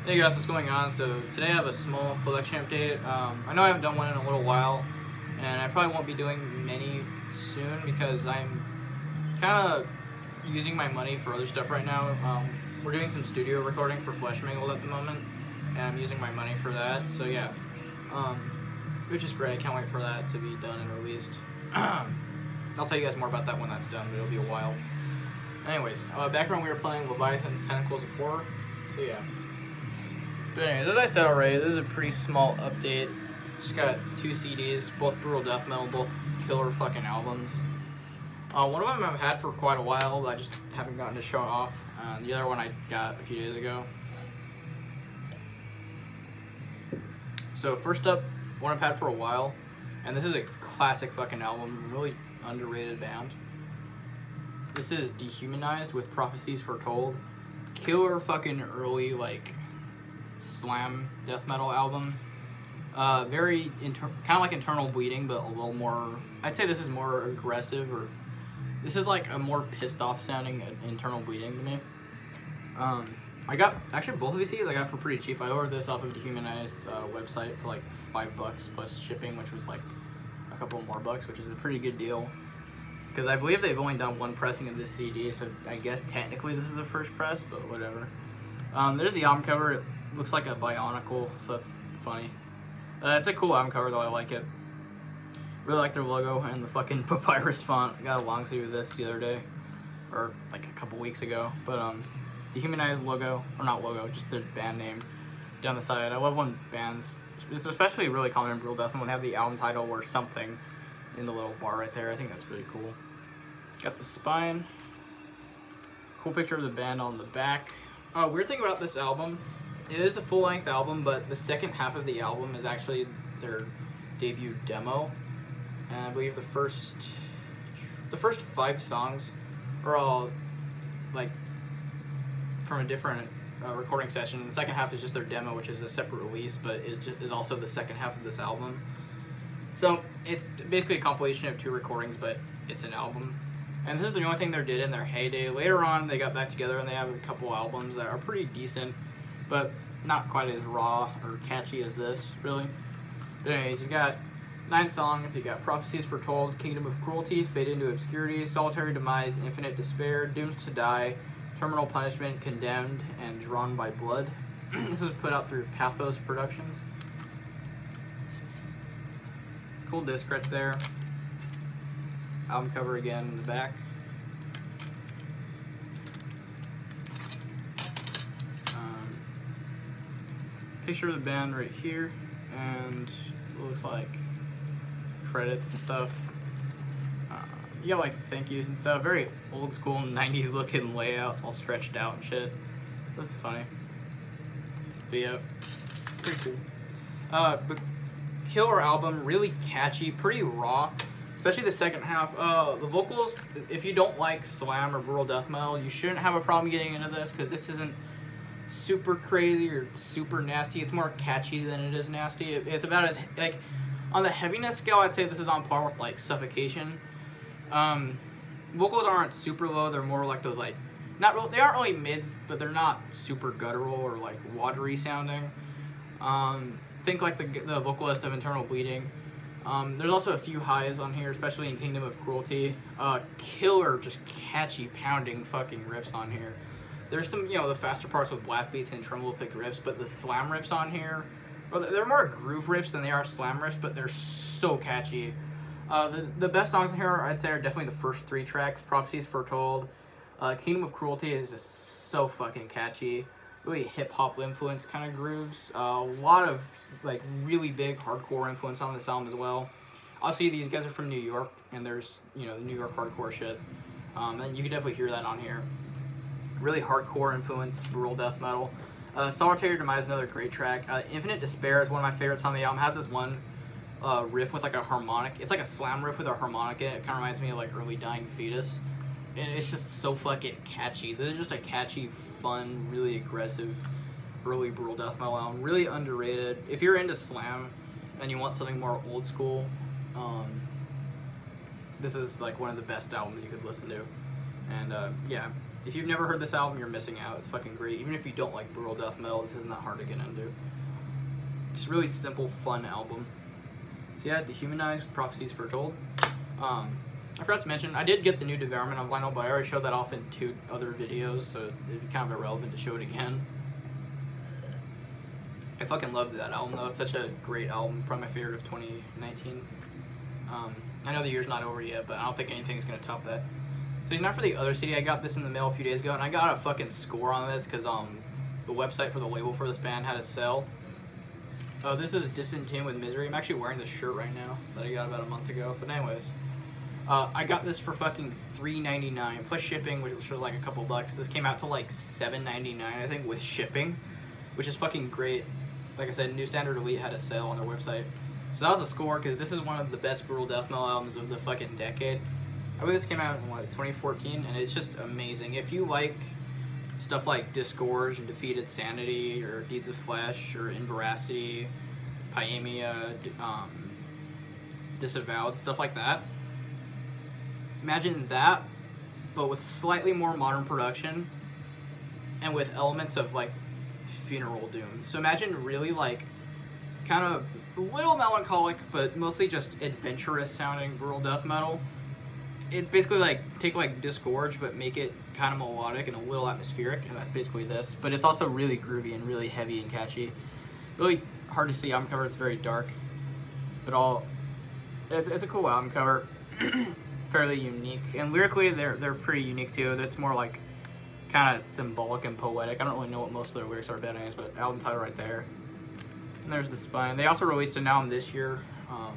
Hey guys, what's going on? So today I have a small collection update. I know I haven't done one in a little while, and I probably won't be doing many soon because I'm kind of using my money for other stuff right now. We're doing some studio recording for Flesh Mangled at the moment, and I'm using my money for that. So yeah, which is great. I can't wait for that to be done and released. I'll tell you guys more about that when that's done, but it'll be a while. Anyways, back when we were playing Leviathan's Tentacles of Horror. So yeah. But anyways, as I said already, this is a pretty small update. Just got 2 CDs, both brutal death metal, both killer fucking albums. One of them I've had for quite a while, but I just haven't gotten to show it off. The other one I got a few days ago. So first up, one I've had for a while, and this is a classic fucking album, really underrated band. This is Dehumanized with Prophecies Foretold. Killer fucking early, like, slam death metal album. Very kind of like Internal Bleeding, but a little more, I'd say this is more aggressive, or this is like a more pissed off sounding Internal Bleeding to me. I got, actually both of these CDs I got for pretty cheap. I ordered this off of Dehumanized's website for like $5 plus shipping, which was like a couple more bucks, which is a pretty good deal. Because I believe they've only done one pressing of this CD, so I guess technically this is the first press, but whatever. There's the album cover. It looks like a Bionicle, so that's funny. It's a cool album cover, though. I like it. Really like their logo and the fucking papyrus font. I got a long sleeve of this the other day, or like a couple weeks ago. But Dehumanized logo, or not logo, just their band name down the side. I love when bands, it's especially really common in brutal death when they have the album title or something in the little bar right there. I think that's really cool. Got the spine. Cool picture of the band on the back. Weird thing about this album, it is a full-length album, but the second half of the album is actually their debut demo. And I believe the first 5 songs are all like from a different recording session. And the second half is just their demo, which is a separate release, but is also the second half of this album. So it's basically a compilation of 2 recordings, but it's an album. And this is the only thing they did in their heyday. Later on, they got back together and they have a couple albums that are pretty decent, but not quite as raw or catchy as this, really. But anyways, you've got 9 songs. You got Prophecies Foretold, Kingdom of Cruelty, Fade into Obscurity, Solitary Demise, Infinite Despair, Doomed to Die, Terminal Punishment, Condemned, and Drawn by Blood. This was put out through Pathos Productions. Cool disc right there. Album cover again in the back. Picture of the band right here, and it looks like credits and stuff. You got like thank yous and stuff. Very old school 90s looking layout, all stretched out and shit. That's funny. But yeah, pretty cool. But killer album, really catchy, pretty raw. Especially the second half. The vocals, if you don't like slam or brutal death metal, you shouldn't have a problem getting into this, because this isn't super crazy or super nasty. It's more catchy than it is nasty. It's about as, like, on the heaviness scale, I'd say this is on par with, like, Suffocation. Vocals aren't super low. They're more like those, like, they aren't really mids, but they're not super guttural or, like, watery sounding. Think like the vocalist of Internal Bleeding. There's also a few highs on here, especially in Kingdom of Cruelty. Killer, just catchy, pounding fucking riffs on here. There's some, you know, the faster parts with blast beats and tremolo picked riffs, but the slam riffs on here, well, they're more groove riffs than they are slam riffs, but they're so catchy. The best songs in here, I'd say, are definitely the first 3 tracks. Prophecies Foretold. Kingdom of Cruelty is just so fucking catchy. Really hip-hop influence kind of grooves. A lot of, like, really big hardcore influence on this album as well. Obviously, these guys are from New York, and there's, you know, the New York hardcore shit. And you can definitely hear that on here. Really hardcore influence, brutal death metal. Solitary Demise is another great track. Infinite Despair is one of my favorites on the album. It has this one riff with like a harmonic. It's like a slam riff with a harmonica. It kind of reminds me of like early Dying Fetus. And it's just so fucking catchy. This is just a catchy, fun, really aggressive, early brutal death metal album. Really underrated. If you're into slam and you want something more old school, this is like one of the best albums you could listen to. And yeah, If you've never heard this album, you're missing out. It's fucking great. Even if you don't like brutal death metal, this isn't that hard to get into. It's a really simple, fun album. So yeah, Dehumanized, Prophecies Foretold. I forgot to mention, I did get the new Devourment on vinyl, but I already showed that off in 2 other videos, so it'd be kind of irrelevant to show it again. I fucking loved that album, though. It's such a great album. Probably my favorite of 2019. I know the year's not over yet, but I don't think anything's going to top that. So now for the other CD, I got this in the mail a few days ago, and I got a fucking score on this because the website for the label for this band had a sale. This is Disentomb with Misery. I'm actually wearing this shirt right now that I got about a month ago. But anyways, I got this for fucking $3.99 plus shipping, which was like a couple bucks. This came out to like $7.99, I think, with shipping, which is fucking great. Like I said, New Standard Elite had a sale on their website. So that was a score, because this is one of the best brutal death metal albums of the fucking decade. I believe this came out in, what, 2014, and it's just amazing. If you like stuff like Disgorge and Defeated Sanity, or Deeds of Flesh, or Inveracity, Pyemia, Disavowed, stuff like that, imagine that, but with slightly more modern production, and with elements of, like, funeral doom. So imagine really, like, kind of a little melancholic, but mostly just adventurous sounding brutal death metal. It's basically like, take like Disgorge, but make it kind of melodic and a little atmospheric, and that's basically this. But it's also really groovy and really heavy and catchy. Really hard to see album cover, it's very dark. But it's a cool album cover. Fairly unique. And lyrically, they're pretty unique too. It's more like kind of symbolic and poetic. I don't really know what most of their lyrics are about anyways, but album title right there. And there's the spine. They also released an album this year. I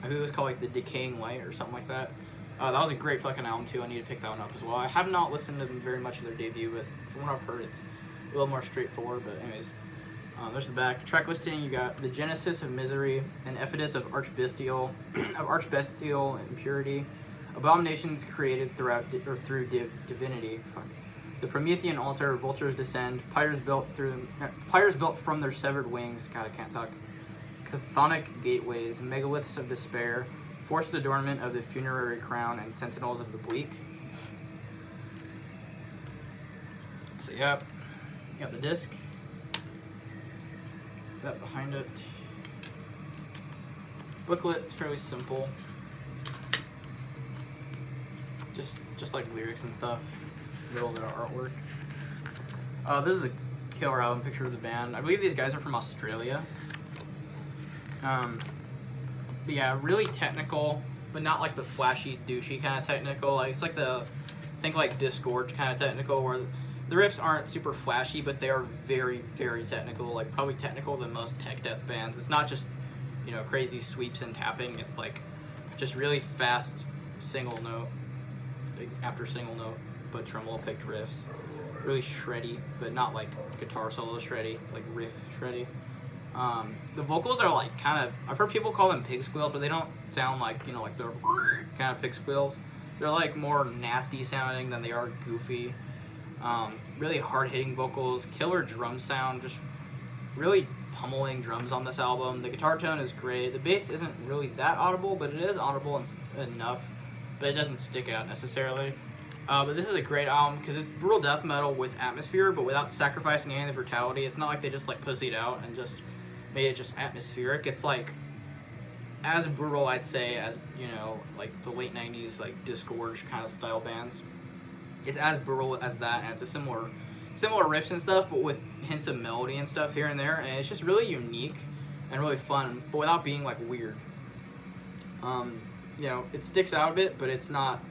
think it was called like The Decaying Light or something like that. That was a great fucking album too. I need to pick that one up as well. I have not listened to them very much of their debut, but from what I've heard, it's a little more straightforward. But anyways, there's the back. Track listing, you got The Genesis of Misery, An Ephesus of Archbestial Impurity, Abominations Created through Divinity. Fuck. The Promethean Altar, Vultures Descend, Pyres built from their severed wings. God, I can't talk. Chthonic Gateways, Megaliths of Despair, Forced Adornment of the Funerary Crown, and Sentinels of the Bleak. So yeah, got the disc. That behind it. Booklet, it's fairly simple. Just like lyrics and stuff. A little bit of artwork. This is a killer album picture of the band. I believe these guys are from Australia. But yeah, really technical, but not like the flashy, douchey kind of technical. Like it's like think like Disgorge kind of technical, where the riffs aren't super flashy, but they are very, very technical. Like probably technical than most tech death bands. It's not just, you know, crazy sweeps and tapping. It's like just really fast single note after single note, but tremolo picked riffs. Really shreddy, but not like guitar solo shreddy, like riff shreddy. The vocals are like kind of, I've heard people call them pig squeals, but they don't sound like, you know, like they're kind of pig squeals. They're like more nasty sounding than they are goofy. Really hard hitting vocals, killer drum sound, just really pummeling drums on this album. The guitar tone is great. The bass isn't really that audible, but it is audible enough, but it doesn't stick out necessarily. But this is a great album because it's brutal death metal with atmosphere, but without sacrificing any of the brutality. It's not like they just like pussied out and just made it just atmospheric. It's like as brutal, I'd say, as, you know, like the late 90s like Disgorge kind of style bands. It's as brutal as that, and it's a similar riffs and stuff, but with hints of melody and stuff here and there, and it's just really unique and really fun, but without being like weird. You know, it sticks out a bit, but it's not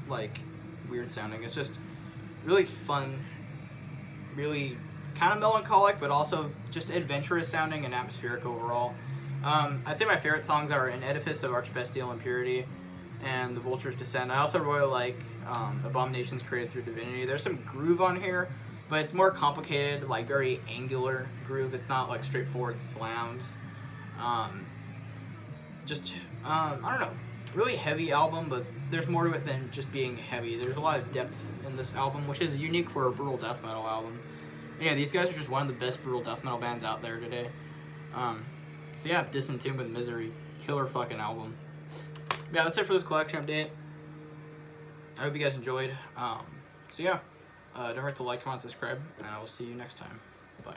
like weird sounding. It's just really fun, really kind of melancholic, but also just adventurous sounding and atmospheric overall. I'd say my favorite songs are An Edifice of Archbestial Impurity and The Vultures Descend. I also really like Abominations Created through Divinity. There's some groove on here, but it's more complicated, like very angular groove. It's not like straightforward slams. I don't know, really heavy album, but there's more to it than just being heavy. There's a lot of depth in this album, which is unique for a brutal death metal album. And yeah, these guys are just one of the best brutal death metal bands out there today. So yeah, Disentomb with Misery, killer fucking album. Yeah, that's it for this collection update. I hope you guys enjoyed. So yeah, don't forget to like, comment, subscribe, and I will see you next time. Bye.